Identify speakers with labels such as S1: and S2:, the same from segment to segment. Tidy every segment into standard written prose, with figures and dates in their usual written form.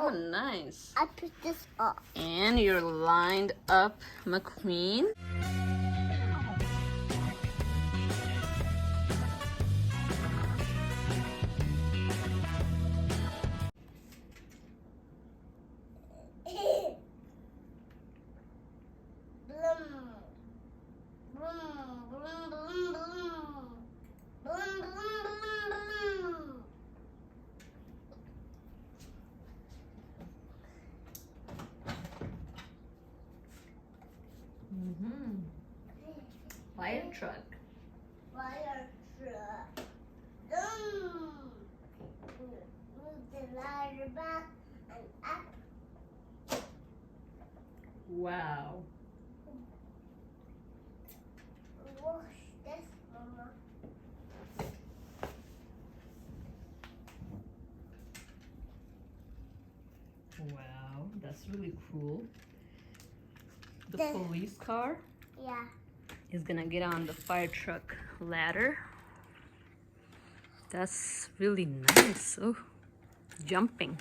S1: Oh, nice.
S2: I put this off.
S1: And you're lined up, McQueen. Fire truck.
S2: Fire truck. Move the ladder back and up.
S1: Wow.
S2: Wash this, Mama.
S1: Wow, that's really cool. The
S2: The-
S1: police car
S2: Yeah.
S1: is gonna get on the fire truck ladder. That's really nice. Oh, jumping.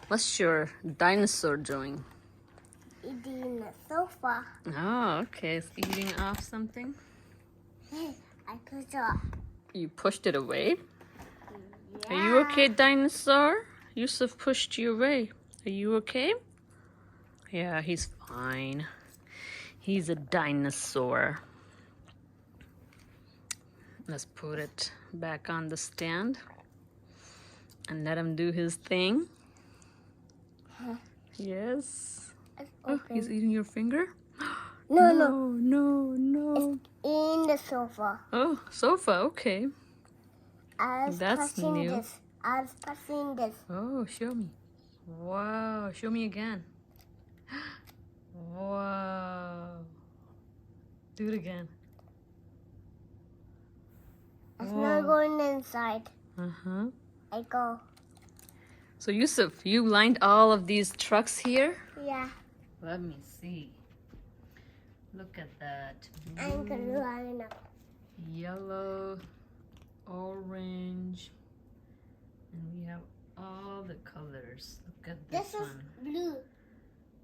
S1: What's your dinosaur doing?
S2: Eating the sofa.
S1: Oh, okay. It's eating off something.
S2: I put it off.
S1: You pushed it away?
S2: Yeah.
S1: Are you okay, dinosaur? Yusuf pushed you away. Are you okay? Yeah, he's fine. He's a dinosaur. Let's put it back on the stand and let him do his thing. Yes.
S2: It's
S1: Oh,
S2: open.
S1: he's eating your finger?
S2: No.
S1: No.
S2: In the sofa.
S1: Oh, sofa, okay.
S2: I was
S1: That's
S2: pressing
S1: new.
S2: this. I was pressing this.
S1: Oh, show me. Wow, show me again. Wow. Do it again.
S2: It's
S1: Wow.
S2: not going inside.
S1: Uh-huh.
S2: I go.
S1: So Yusuf, you lined all of these trucks here?
S2: Yeah.
S1: Let me see. Look at that.
S2: I'm gonna
S1: Blue,
S2: line up.
S1: yellow, orange, and we have all the colors. Look at this,
S2: This is
S1: one.
S2: blue.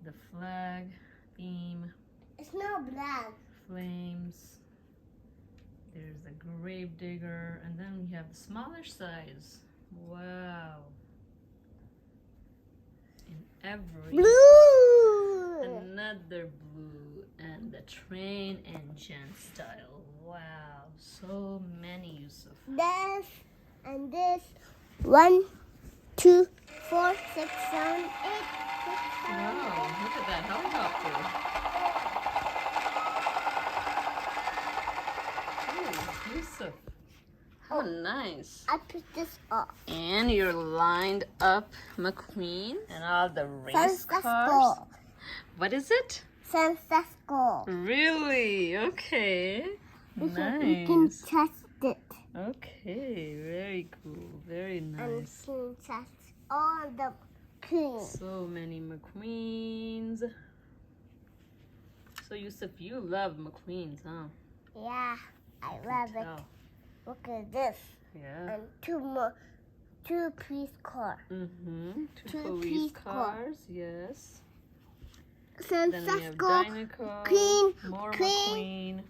S1: The flag, theme,
S2: It's not black.
S1: flames. There's the grave digger, and then we have the smaller size. Wow. In every
S2: Blue.
S1: another blue, and the train engine style. Wow, so many, Yusuf.
S2: This and this. 1, 2, 4, 6, 7, 8, 6, 7,
S1: Wow, look at that helicopter. Ooh, Yusuf. How nice.
S2: I put this off.
S1: And you're lined up, McQueen, and all the race cars.
S2: Francisco.
S1: What is it?
S2: Francisco.
S1: Really? Okay.
S2: You can
S1: Nice.
S2: test it.
S1: Okay, very cool. Very
S2: And
S1: nice.
S2: you can test all the cream.
S1: So many McQueens. So Yusuf, you love McQueens, huh?
S2: Yeah, I love it.
S1: Oh,
S2: Look at this.
S1: yeah.
S2: And 2 more. 2 police cars.
S1: Mm-hmm. Two
S2: Two
S1: police
S2: police cars.
S1: cars, yes. Then we have
S2: Francisco.
S1: Dinoco,
S2: Queen,
S1: more
S2: Queen.
S1: McQueen.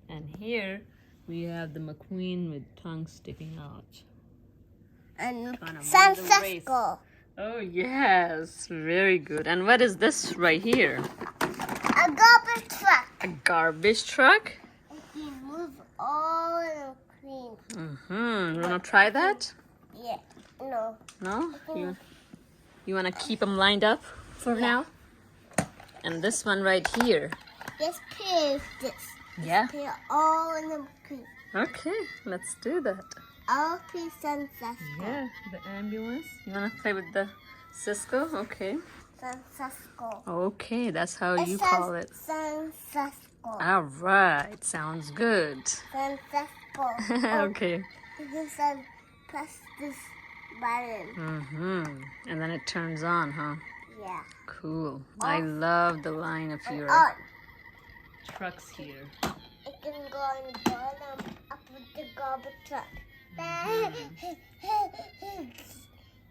S1: And here we have the McQueen with tongue sticking out.
S2: And
S1: Trying to
S2: San
S1: win the race.
S2: Francisco.
S1: Oh yes, very good. And what is this right here?
S2: A garbage truck.
S1: A garbage truck?
S2: It can move all the cream.
S1: Mm-hmm. You wanna try that?
S2: Yeah. No.
S1: No? You wanna keep them lined up for now? And this one right here.
S2: Just peel this.
S1: Yeah.
S2: Peel all in the cream.
S1: Okay, let's do that.
S2: All peel San Francisco.
S1: Yeah, the ambulance. You wanna play with the Cisco? Okay.
S2: San Francisco.
S1: Okay, that's how
S2: It
S1: you
S2: says
S1: call it.
S2: San Francisco.
S1: All right, sounds good.
S2: San Francisco.
S1: Okay.
S2: You can send press this button.
S1: Mm-hmm. And then it turns on, huh?
S2: Yeah.
S1: Cool. I love the line of
S2: And
S1: your
S2: on.
S1: trucks here.
S2: It can go on the bottom up with the garbage truck.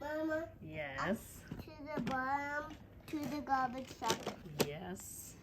S2: Mama,
S1: Yes.
S2: the bottom to the garbage truck.
S1: Yes.